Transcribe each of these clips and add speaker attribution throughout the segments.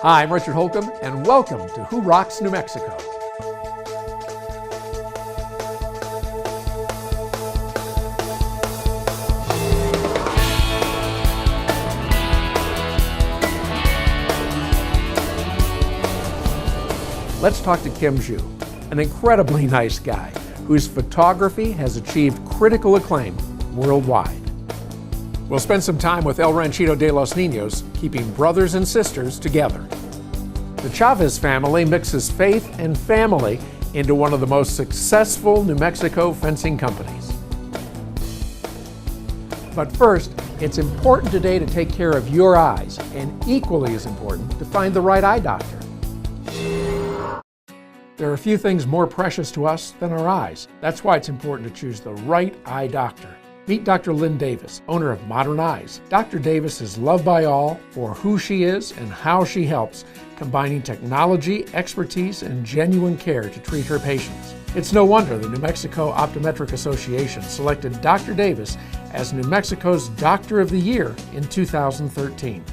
Speaker 1: Hi, I'm Richard Holcomb, and welcome to Who Rocks New Mexico. Let's talk to Kim Zhu, an incredibly nice guy whose photography has achieved critical acclaim worldwide. We'll spend some time with El Ranchito de los Niños, keeping brothers and sisters together. The Chavez family mixes faith and family into one of the most successful New Mexico fencing companies. But first, it's important today to take care of your eyes, and equally as important, to find the right eye doctor. There are a few things more precious to us than our eyes. That's why it's important to choose the right eye doctor. Meet Dr. Lynn Davis, owner of Modern Eyes. Dr. Davis is loved by all for who she is and how she helps, combining technology, expertise, and genuine care to treat her patients. It's no wonder the New Mexico Optometric Association selected Dr. Davis as New Mexico's Doctor of the Year in 2013.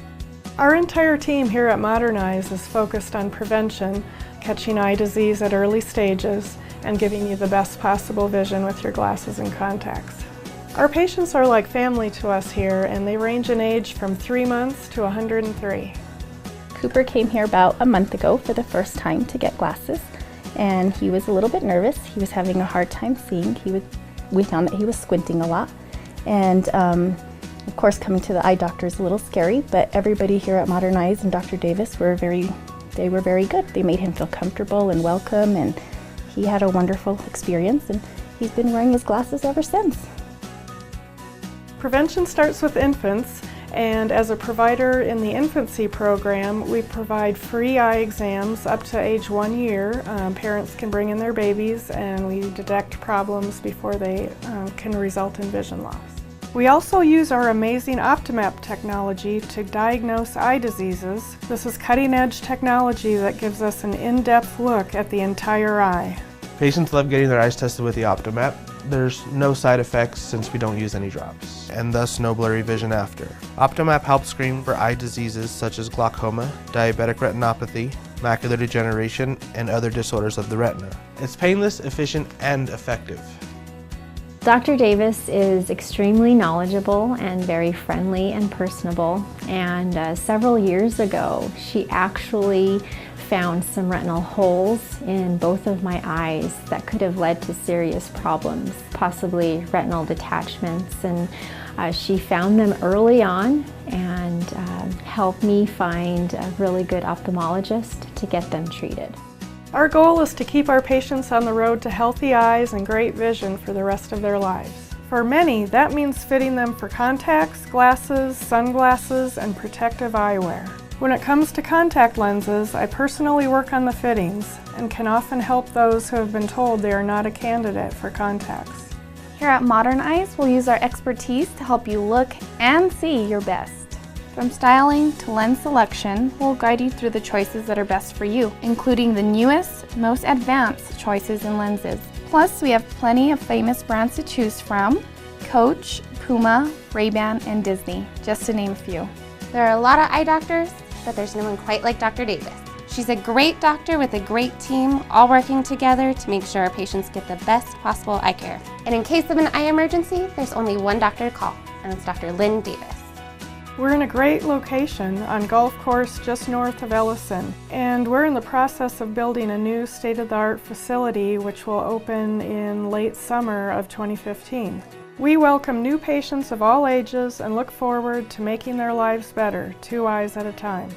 Speaker 2: Our entire team here at Modern Eyes is focused on prevention, catching eye disease at early stages, and giving you the best possible vision with your glasses and contacts. Our patients are like family to us here, and they range in age from 3 months to 103.
Speaker 3: Cooper came here about a month ago for the first time to get glasses, and he was a little bit nervous. He was having a hard time seeing. We found that he was squinting a lot, and of course coming to the eye doctor is a little scary, but everybody here at Modern Eyes and Dr. Davis were very good. They made him feel comfortable and welcome, and he had a wonderful experience, and he's been wearing his glasses ever since.
Speaker 2: Prevention starts with infants, and as a provider in the infancy program, we provide free eye exams up to age 1 year. Parents can bring in their babies, and we detect problems before they can result in vision loss. We also use our amazing OptoMap technology to diagnose eye diseases. This is cutting-edge technology that gives us an in-depth look at the entire eye.
Speaker 4: Patients love getting their eyes tested with the OptoMap. There's no side effects since we don't use any drops, and thus no blurry vision after. OptoMap helps screen for eye diseases such as glaucoma, diabetic retinopathy, macular degeneration, and other disorders of the retina. It's painless, efficient, and effective.
Speaker 5: Dr. Davis is extremely knowledgeable and very friendly and personable, and several years ago she actually found some retinal holes in both of my eyes that could have led to serious problems, possibly retinal detachments, and she found them early on and helped me find a really good ophthalmologist to get them treated.
Speaker 2: Our goal is to keep our patients on the road to healthy eyes and great vision for the rest of their lives. For many, that means fitting them for contacts, glasses, sunglasses, and protective eyewear. When it comes to contact lenses, I personally work on the fittings and can often help those who have been told they are not a candidate for contacts.
Speaker 6: Here at Modern Eyes, we'll use our expertise to help you look and see your best. From styling to lens selection, we'll guide you through the choices that are best for you, including the newest, most advanced choices in lenses. Plus, we have plenty of famous brands to choose from: Coach, Puma, Ray-Ban, and Disney, just to name a few.
Speaker 7: There are a lot of eye doctors, but there's no one quite like Dr. Davis. She's a great doctor with a great team, all working together to make sure our patients get the best possible eye care. And in case of an eye emergency, there's only one doctor to call, and it's Dr. Lynn Davis.
Speaker 2: We're in a great location on Golf Course just north of Ellison, and we're in the process of building a new state-of-the-art facility which will open in late summer of 2015. We welcome new patients of all ages and look forward to making their lives better, 2 eyes at a time.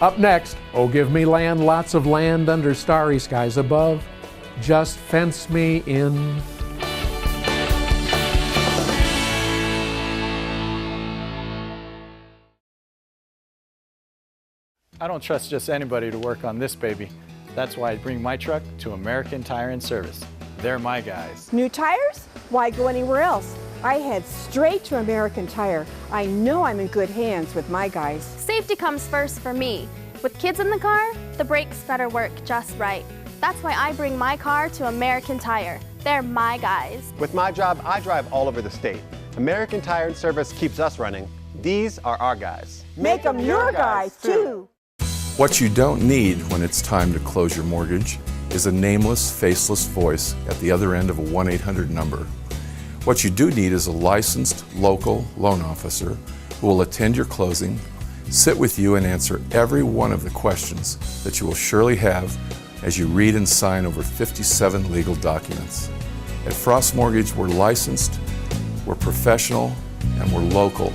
Speaker 1: Up next, oh give me land, lots of land under starry skies above. Just fence me in.
Speaker 8: I don't trust just anybody to work on this baby. That's why I bring my truck to American Tire and Service. They're my guys.
Speaker 9: New tires? Why go anywhere else? I head straight to American Tire. I know I'm in good hands with my guys.
Speaker 6: Safety comes first for me. With kids in the car, the brakes better work just right. That's why I bring my car to American Tire. They're my guys.
Speaker 10: With my job, I drive all over the state. American Tire and Service keeps us running, These are our guys.
Speaker 9: Make them your guys, too.
Speaker 11: What you don't need when it's time to close your mortgage is a nameless, faceless voice at the other end of a 1-800 number. What you do need is a licensed local loan officer who will attend your closing, sit with you and answer every one of the questions that you will surely have as you read and sign over 57 legal documents. At Frost Mortgage, we're licensed, we're professional, and we're local.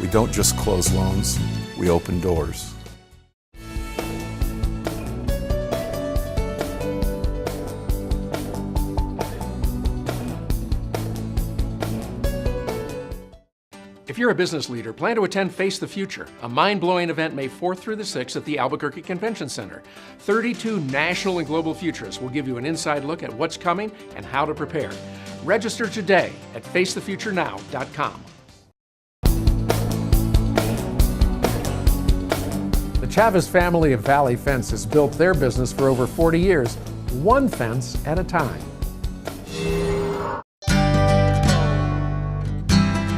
Speaker 11: We don't just close loans, we open doors.
Speaker 1: If you're a business leader, plan to attend Face the Future, a mind-blowing event May 4th through the 6th at the Albuquerque Convention Center. 32 national and global futurists will give you an inside look at what's coming and how to prepare. Register today at facethefuturenow.com. The Chavez family of Valley Fence has built their business for over 40 years, one fence at a time.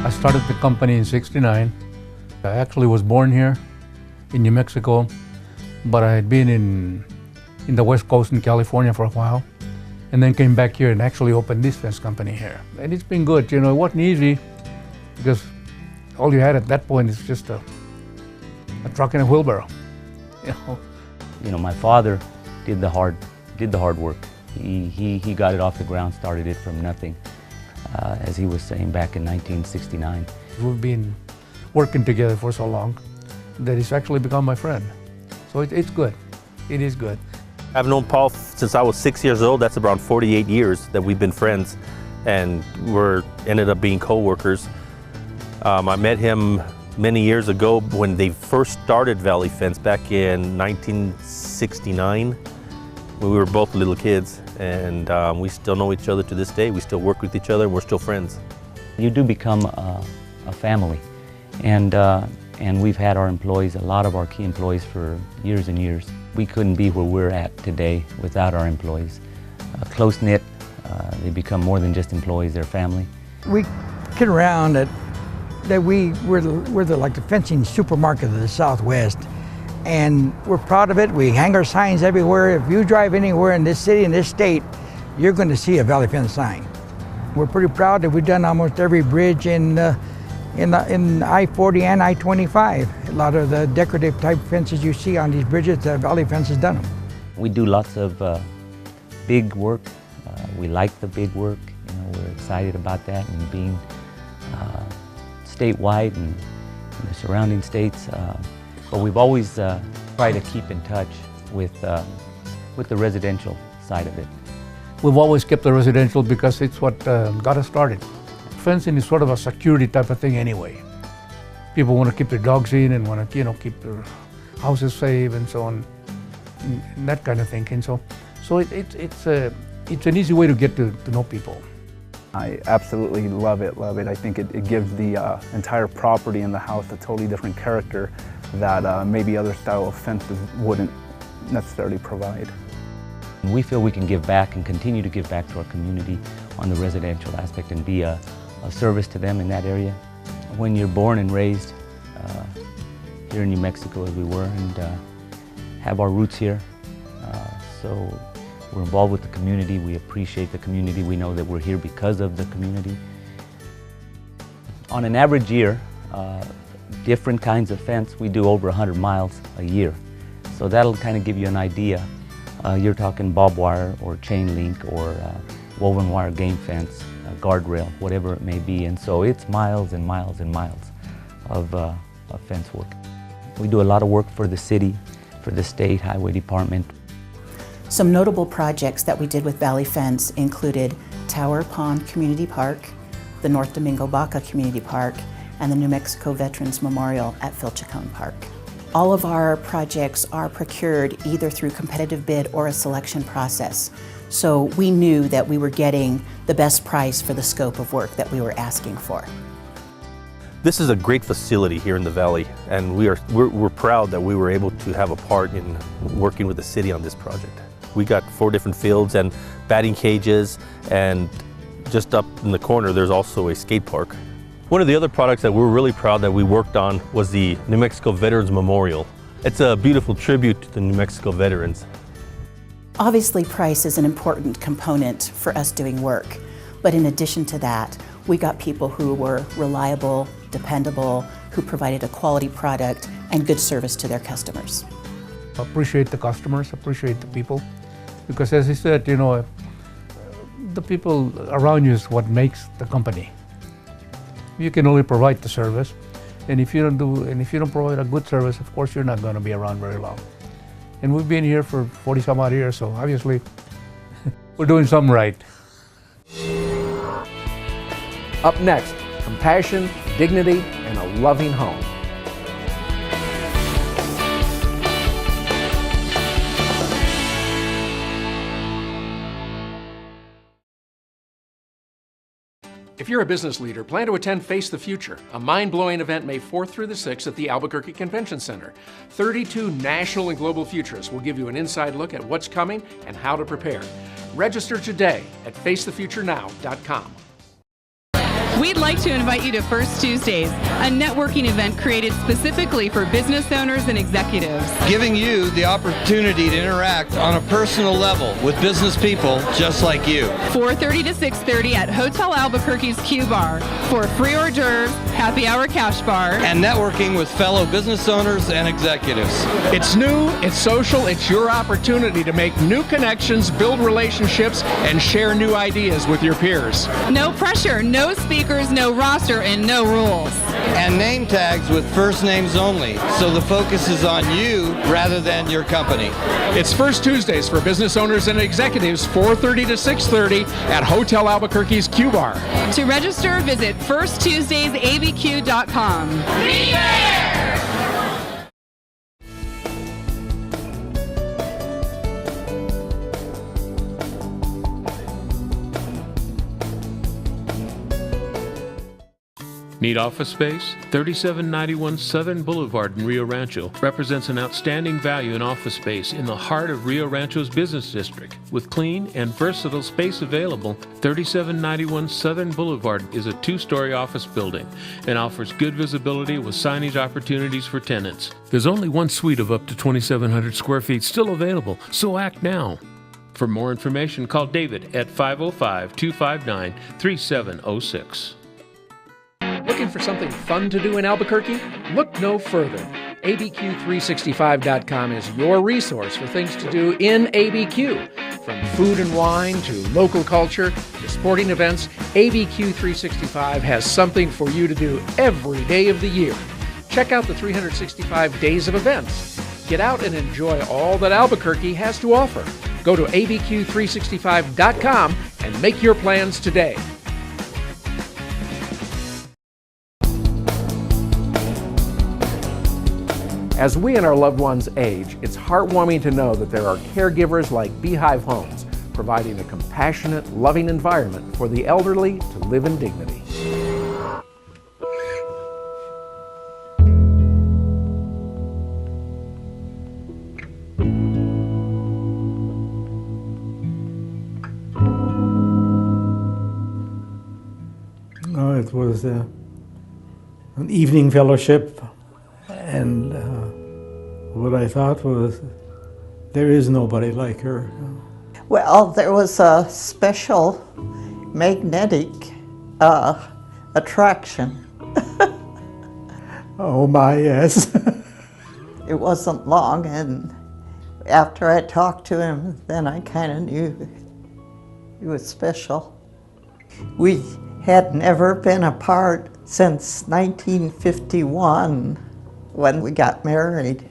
Speaker 12: I started the company in '69. I actually was born here in New Mexico, but I had been in the West Coast in California for a while, and then came back here and actually opened this fence company here. And it's been good. You know, it wasn't easy because all you had at that point is just a truck and a wheelbarrow.
Speaker 13: You know, my father did the hard work. He got it off the ground, started it from nothing. As he was saying back in 1969.
Speaker 12: We've been working together for so long that he's actually become my friend. So it's good. It is good.
Speaker 14: I've known Paul since I was 6 years old. That's around 48 years that we've been friends, and we're ended up being co-workers. I met him many years ago when they first started Valley Fence back in 1969. We were both little kids, and we still know each other to this day. We still work with each other, and we're still friends.
Speaker 13: You do become a family, and we've had our employees, a lot of our key employees, for years and years. We couldn't be where we're at today without our employees. Close-knit, they become more than just employees, they're family.
Speaker 15: We kid around that we're like the fencing supermarket of the Southwest. And we're proud of it. We hang our signs everywhere. If you drive anywhere in this city, in this state, you're going to see a Valley Fence sign. We're pretty proud that we've done almost every bridge in I-40 and I-25. A lot of the decorative type fences you see on these bridges, Valley Fence has done them.
Speaker 13: We do lots of big work. We like the big work. You know, we're excited about that, and being statewide and in the surrounding states. But we've always tried to keep in touch with the residential side of it.
Speaker 12: We've always kept the residential because it's what got us started. Fencing is sort of a security type of thing anyway. People want to keep their dogs in and want to, keep their houses safe and so on, and that kind of thinking. So it's an easy way to get to know people.
Speaker 16: I absolutely love it. I think it gives the entire property and the house a totally different character that maybe other style of fences wouldn't necessarily provide.
Speaker 13: We feel we can give back and continue to give back to our community on the residential aspect and be a service to them in that area. When you're born and raised here in New Mexico, as we were, and have our roots here, so we're involved with the community. We appreciate the community. We know that we're here because of the community. On an average year, different kinds of fence, we do over 100 miles a year. So that'll kind of give you an idea. You're talking barbed wire or chain link or woven wire game fence, guardrail, whatever it may be. And so it's miles and miles and miles of fence work. We do a lot of work for the city, for the state highway department.
Speaker 17: Some notable projects that we did with Valley Fence included Tower Pond Community Park, the North Domingo Baca Community Park, and the New Mexico Veterans Memorial at Filchacone Park. All of our projects are procured either through competitive bid or a selection process. So we knew that we were getting the best price for the scope of work that we were asking for.
Speaker 14: This is a great facility here in the Valley, and we're proud that we were able to have a part in working with the city on this project. We got 4 different fields and batting cages, and just up in the corner there's also a skate park. One of the other products that we're really proud that we worked on was the New Mexico Veterans Memorial. It's a beautiful tribute to the New Mexico veterans.
Speaker 17: Obviously, price is an important component for us doing work, but in addition to that, we got people who were reliable, dependable, who provided a quality product and good service to their customers.
Speaker 12: Appreciate the customers, appreciate the people, because as I said, you know, the people around you is what makes the company. You can only provide the service, and if you don't provide a good service, of course you're not going to be around very long. And we've been here for 40 some odd years, so obviously we're doing something right.
Speaker 1: Up next, compassion, dignity, and a loving home. If you're a business leader, plan to attend Face the Future, a mind-blowing event May 4th through the 6th at the Albuquerque Convention Center. 32 national and global futurists will give you an inside look at what's coming and how to prepare. Register today at facethefuturenow.com.
Speaker 10: We'd like to invite you to First Tuesdays, a networking event created specifically for business owners and executives.
Speaker 18: Giving you the opportunity to interact on a personal level with business people just like you.
Speaker 10: 4:30 to 6:30 at Hotel Albuquerque's Q Bar for free hors d'oeuvres, happy hour cash bar,
Speaker 18: and networking with fellow business owners and executives.
Speaker 1: It's new, it's social, it's your opportunity to make new connections, build relationships, and share new ideas with your peers.
Speaker 10: No pressure, no speakers, no roster, and no rules.
Speaker 18: And name tags with first names only, so the focus is on you rather than your company.
Speaker 1: It's First Tuesdays for business owners and executives, 4:30 to 6:30 at Hotel Albuquerque's Q Bar.
Speaker 10: To register, visit firsttuesdaysabq.com. Be there!
Speaker 19: Need office space? 3791 Southern Boulevard in Rio Rancho represents an outstanding value in office space in the heart of Rio Rancho's business district. With clean and versatile space available, 3791 Southern Boulevard is a 2-story office building and offers good visibility with signage opportunities for tenants. There's only one suite of up to 2,700 square feet still available, so act now. For more information, call David at 505-259-3706.
Speaker 1: Looking for something fun to do in Albuquerque? Look no further. ABQ365.com is your resource for things to do in ABQ. From food and wine to local culture to sporting events, ABQ365 has something for you to do every day of the year. Check out the 365 days of events. Get out and enjoy all that Albuquerque has to offer. Go to ABQ365.com and make your plans today. As we and our loved ones age, it's heartwarming to know that there are caregivers like Beehive Homes, providing a compassionate, loving environment for the elderly to live in dignity.
Speaker 20: It was an evening fellowship. And what I thought was, there is nobody like her.
Speaker 21: Well, there was a special magnetic attraction.
Speaker 20: Oh my, yes.
Speaker 21: It wasn't long, and after I talked to him, then I kind of knew he was special. We had never been apart since 1951. When we got married.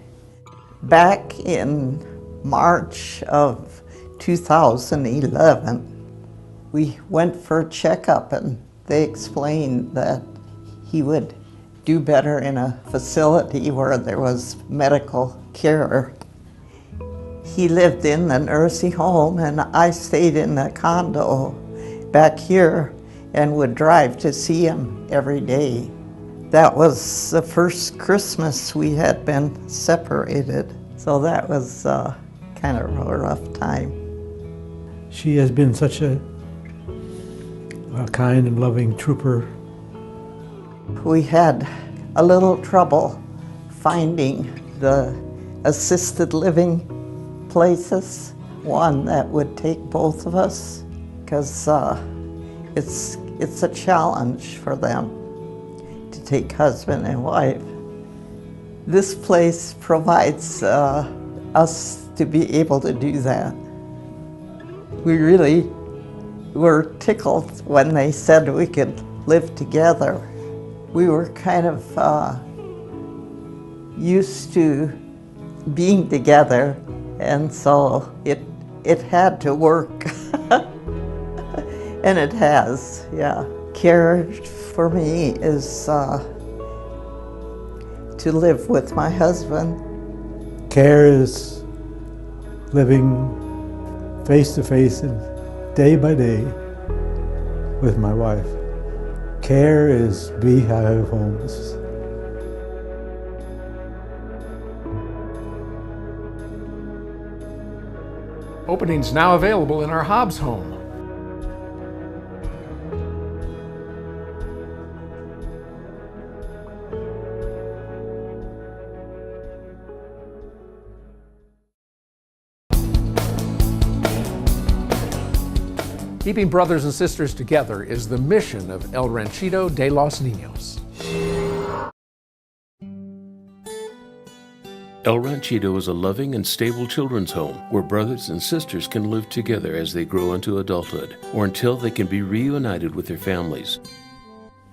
Speaker 21: Back in March of 2011, we went for a checkup, and they explained that he would do better in a facility where there was medical care. He lived in the nursing home, and I stayed in a condo back here and would drive to see him every day. That was the first Christmas we had been separated, so that was kind of a rough time.
Speaker 20: She has been such a kind and loving trooper
Speaker 21: We had a little trouble finding the assisted living places, one that would take both of us, because it's a challenge for them to take husband and wife. This place provides us to be able to do that. We really were tickled when they said we could live together. We were kind of used to being together, and so it had to work. And it has, yeah. Care for me is to live with my husband.
Speaker 20: Care is living face to face and day by day with my wife. Care is Beehive Homes.
Speaker 1: Openings now available in our Hobbs home. Keeping brothers and sisters together is the mission of El Ranchito de los Niños.
Speaker 19: El Ranchito is a loving and stable children's home where brothers and sisters can live together as they grow into adulthood or until they can be reunited with their families.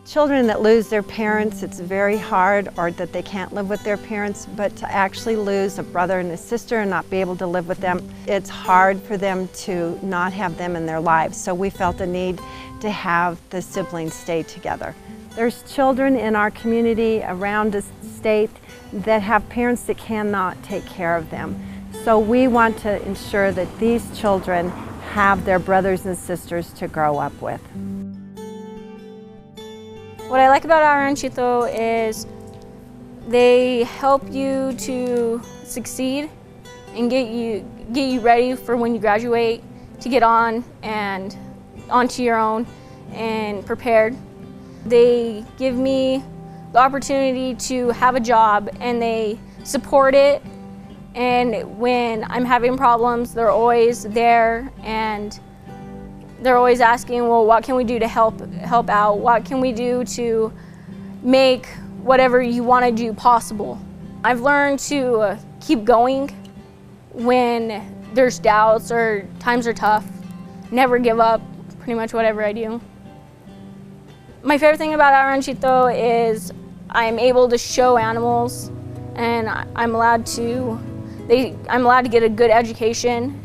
Speaker 3: Children that lose their parents, it's very hard, or that they can't live with their parents, but to actually lose a brother and a sister and not be able to live with them, it's hard for them to not have them in their lives. So we felt a need to have the siblings stay together. There's children in our community around the state that have parents that cannot take care of them. So we want to ensure that these children have their brothers and sisters to grow up with.
Speaker 22: What I like about El Ranchito is they help you to succeed and get you ready for when you graduate, to get on and onto your own and prepared. They give me the opportunity to have a job, and they support it, and when I'm having problems, they're always there, and they're always asking, well, what can we do to help out? What can we do to make whatever you want to do possible? I've learned to keep going when there's doubts or times are tough. Never give up, pretty much whatever I do. My favorite thing about El Ranchito is I'm able to show animals, and I'm allowed to get a good education,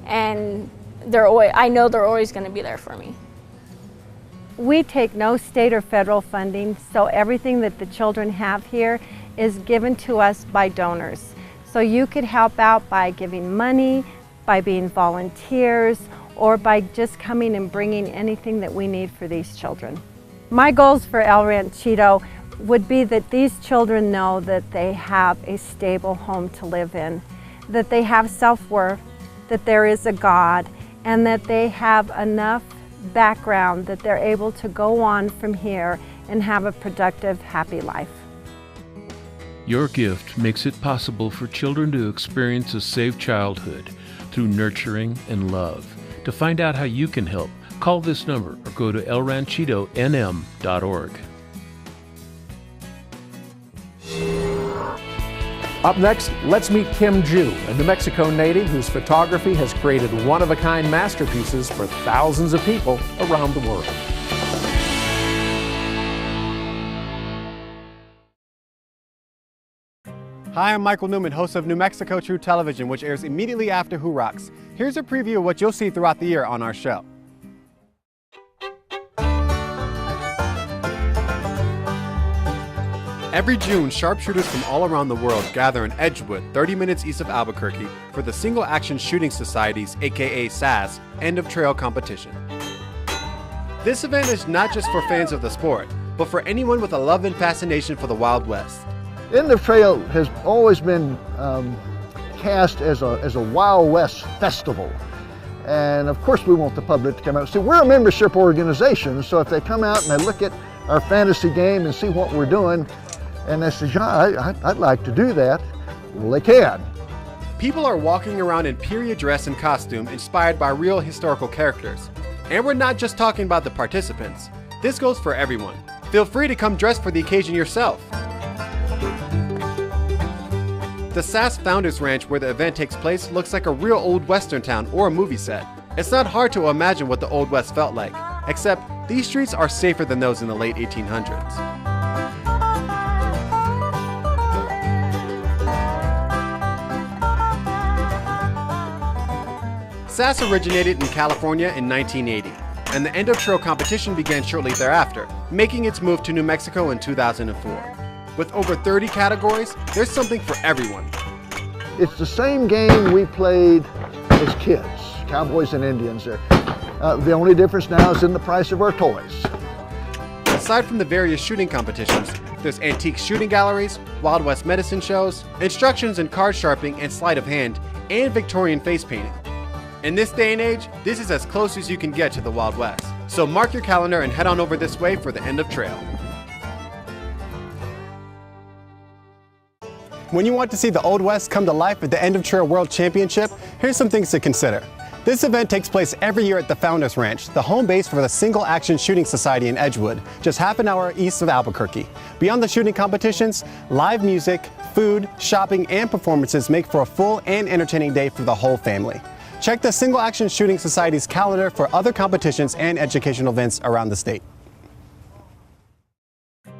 Speaker 22: and I know they're always going to be there for me.
Speaker 3: We take no state or federal funding, so everything that the children have here is given to us by donors. So you could help out by giving money, by being volunteers, or by just coming and bringing anything that we need for these children. My goals for El Ranchito would be that these children know that they have a stable home to live in, that they have self-worth, that there is a God, and that they have enough background that they're able to go on from here and have a productive, happy life.
Speaker 19: Your gift makes it possible for children to experience a safe childhood through nurturing and love. To find out how you can help, call this number or go to elranchitonm.org.
Speaker 1: Up next, let's meet Kim Ju, a New Mexico native whose photography has created one-of-a-kind masterpieces for thousands of people around the world.
Speaker 23: Hi, I'm Michael Newman, host of New Mexico True Television, which airs immediately after Who Rocks. Here's a preview of what you'll see throughout the year on our show. Every June, sharpshooters from all around the world gather in Edgewood, 30 minutes east of Albuquerque, for the Single Action Shooting Society's, aka SAS, End of Trail competition. This event is not just for fans of the sport, but for anyone with a love and fascination for the Wild West.
Speaker 24: End of Trail has always been cast as a Wild West festival. And of course we want the public to come out. See, we're a membership organization, so if they come out and they look at our fantasy game and see what we're doing. And they said, yeah, I'd like to do that. Well, they can.
Speaker 23: People are walking around in period dress and costume inspired by real historical characters. And we're not just talking about the participants. This goes for everyone. Feel free to come dressed for the occasion yourself. The SAS Founders Ranch where the event takes place looks like a real old western town or a movie set. It's not hard to imagine what the Old West felt like, except these streets are safer than those in the late 1800s. SAS originated in California in 1980, and the end of trail competition began shortly thereafter, making its move to New Mexico in 2004. With over 30 categories, there's something for everyone.
Speaker 24: It's the same game we played as kids, cowboys and Indians. The only difference now is in the price of our toys.
Speaker 23: Aside from the various shooting competitions, there's antique shooting galleries, Wild West medicine shows, instructions in card sharpening and sleight of hand, and Victorian face painting. In this day and age, this is as close as you can get to the Wild West. So mark your calendar and head on over this way for the end of trail. When you want to see the Old West come to life at the End of Trail World Championship, here's some things to consider. This event takes place every year at the Founders Ranch, the home base for the Single Action Shooting Society in Edgewood, just half an hour east of Albuquerque. Beyond the shooting competitions, live music, food, shopping, and performances make for a full and entertaining day for the whole family. Check the Single Action Shooting Society's calendar for other competitions and educational events around the state.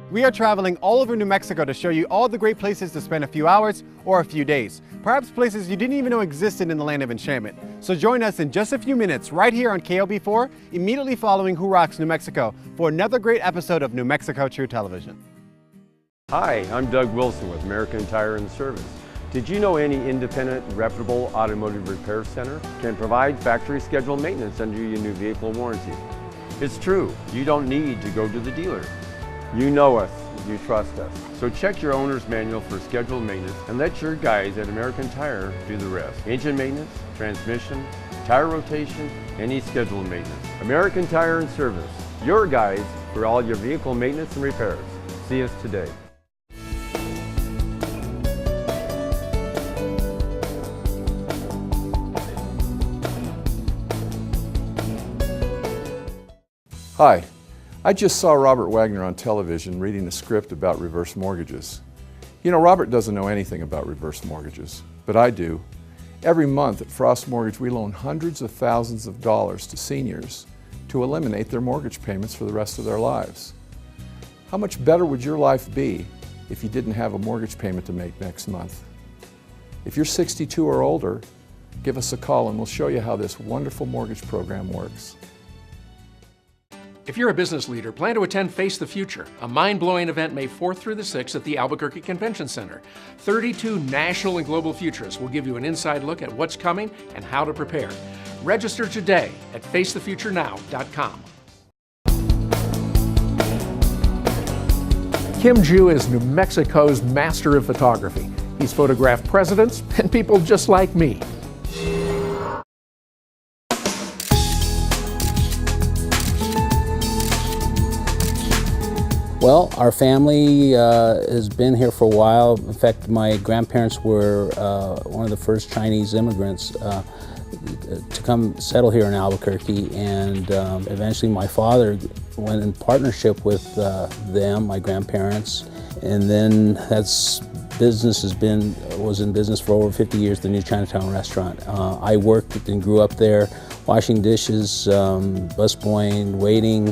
Speaker 23: We are traveling all over New Mexico to show you all the great places to spend a few hours or a few days. Perhaps places you didn't even know existed in the land of enchantment. So join us in just a few minutes right here on KOB4, immediately following Who Rocks New Mexico, for another great episode of New Mexico True Television.
Speaker 2: Hi, I'm Doug Wilson with American Tire and Service. Did you know any independent, reputable automotive repair center can provide factory scheduled maintenance under your new vehicle warranty? It's true, you don't need to go to the dealer. You know us, you trust us. So check your owner's manual for scheduled maintenance and let your guys at American Tire do the rest. Engine maintenance, transmission, tire rotation, any scheduled maintenance. American Tire and Service, your guys for all your vehicle maintenance and repairs. See us today.
Speaker 11: Hi, I just saw Robert Wagner on television reading a script about reverse mortgages. You know, Robert doesn't know anything about reverse mortgages, but I do. Every month at Frost Mortgage, we loan hundreds of thousands of dollars to seniors to eliminate their mortgage payments for the rest of their lives. How much better would your life be if you didn't have a mortgage payment to make next month? If you're 62 or older, give us a call and we'll show you how this wonderful mortgage program works.
Speaker 1: If you're a business leader, plan to attend Face the Future, a mind-blowing event May 4th through the 6th at the Albuquerque Convention Center. 32 national and global futurists will give you an inside look at what's coming and how to prepare. Register today at facethefuturenow.com. Kim Ju is New Mexico's master of photography. He's photographed presidents and people just like me.
Speaker 4: Well, our family has been here for a while. In fact, my grandparents were one of the first Chinese immigrants to come settle here in Albuquerque, and eventually my father went in partnership with them, my grandparents, and then business was in business for over 50 years, the New Chinatown restaurant. I worked and grew up there, washing dishes, busboying, waiting,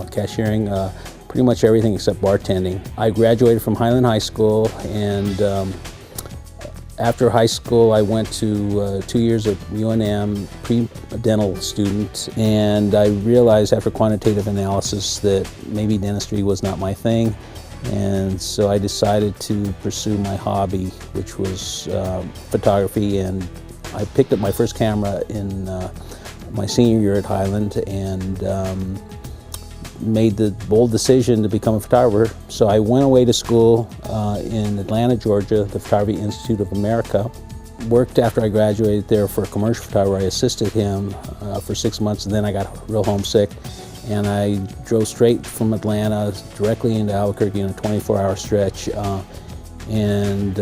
Speaker 4: cashiering, pretty much everything except bartending. I graduated from Highland High School, and after high school I went to 2 years at UNM, pre-dental student, and I realized after quantitative analysis that maybe dentistry was not my thing, and so I decided to pursue my hobby, which was photography, and I picked up my first camera in my senior year at Highland, and made the bold decision to become a photographer. So I went away to school in Atlanta, Georgia, the Photography Institute of America. Worked after I graduated there for a commercial photographer. I assisted him for 6 months, and then I got real homesick And I drove straight from Atlanta directly into Albuquerque in a 24-hour stretch and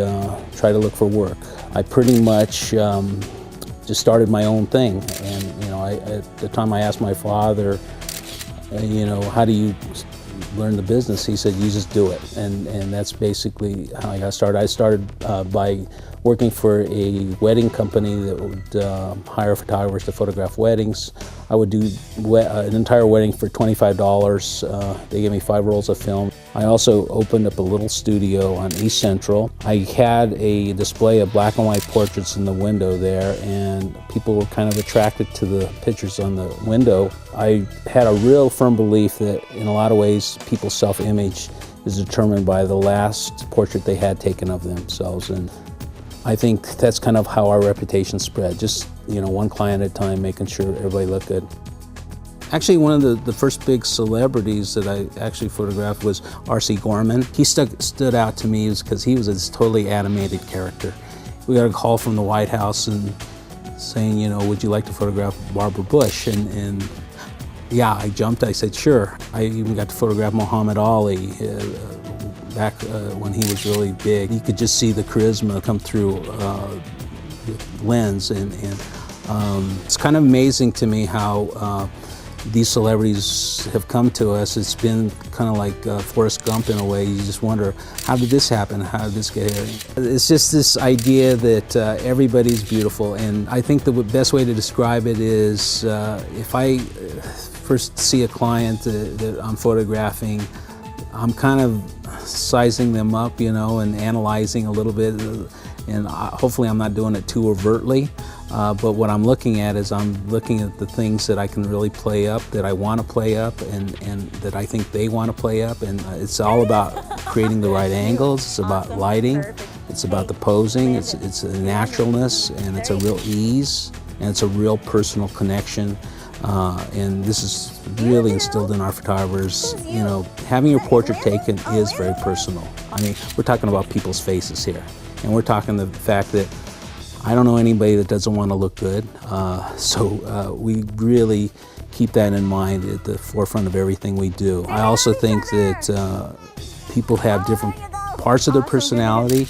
Speaker 4: tried to look for work. I pretty much just started my own thing. And at the time I asked my father, how do you learn the business? He said, you just do it. And that's basically how I got started. I started by working for a wedding company that would hire photographers to photograph weddings. I would do an entire wedding for $25. They gave me 5 rolls of film. I also opened up a little studio on East Central. I had a display of black and white portraits in the window there, and people were kind of attracted to the pictures on the window. I had a real firm belief that in a lot of ways people's self-image is determined by the last portrait they had taken of themselves. And I think that's kind of how our reputation spread, just one client at a time, making sure everybody looked good. Actually, one of the first big celebrities that I actually photographed was R.C. Gorman. He stood out to me because he was this totally animated character. We got a call from the White House and saying, would you like to photograph Barbara Bush? And yeah, I jumped. I said, sure. I even got to photograph Muhammad Ali back when he was really big. You could just see the charisma come through the lens, and it's kind of amazing to me how these celebrities have come to us. It's been kind of like Forrest Gump in a way. You just wonder, how did this happen? How did this get here? It's just this idea that everybody's beautiful, and I think the best way to describe it is if I first see a client that I'm photographing, I'm kind of sizing them up, and analyzing a little bit, and hopefully I'm not doing it too overtly. But what I'm looking at is I'm looking at the things that I can really play up, that I want to play up, and that I think they want to play up. And it's all about creating the right angles. It's about lighting. It's about the posing. It's a naturalness, and it's a real ease, and it's a real personal connection. And this is really instilled in our photographers. Having your portrait taken is very personal. I mean, we're talking about people's faces here, and we're talking the fact that I don't know anybody that doesn't want to look good, so we really keep that in mind at the forefront of everything we do. I also think that people have different parts of their personality.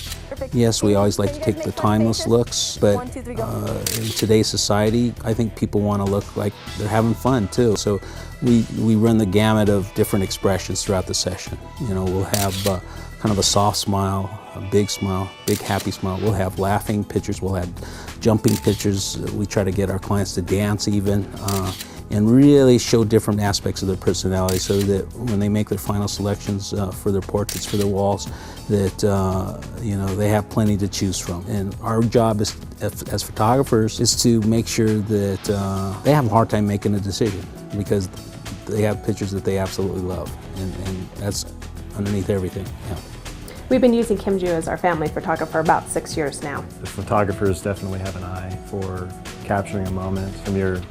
Speaker 4: Yes, we always like to take the timeless looks, but in today's society, I think people want to look like they're having fun too. So we run the gamut of different expressions throughout the session. We'll have kind of a soft smile, a big smile, big happy smile. We'll have laughing pictures, we'll have jumping pictures. We try to get our clients to dance even, and really show different aspects of their personality so that when they make their final selections for their portraits, for their walls, that they have plenty to choose from. And our job as photographers is to make sure that they have a hard time making a decision, because they have pictures that they absolutely love, and that's underneath everything. Yeah.
Speaker 5: We've been using Kim Ju as our family photographer about 6 years now.
Speaker 6: The photographers definitely have an eye for capturing a moment, from your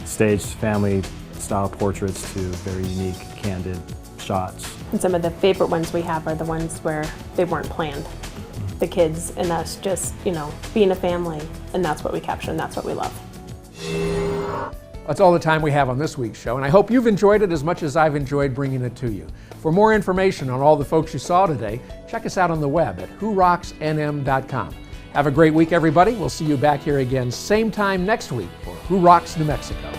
Speaker 6: staged family style portraits to very unique, candid shots.
Speaker 5: And some of the favorite ones we have are the ones where they weren't planned. The kids and us just, being a family, and that's what we capture and that's what we love.
Speaker 1: That's all the time we have on this week's show, and I hope you've enjoyed it as much as I've enjoyed bringing it to you. For more information on all the folks you saw today, check us out on the web at whorocksnm.com. Have a great week, everybody. We'll see you back here again same time next week for Who Rocks New Mexico.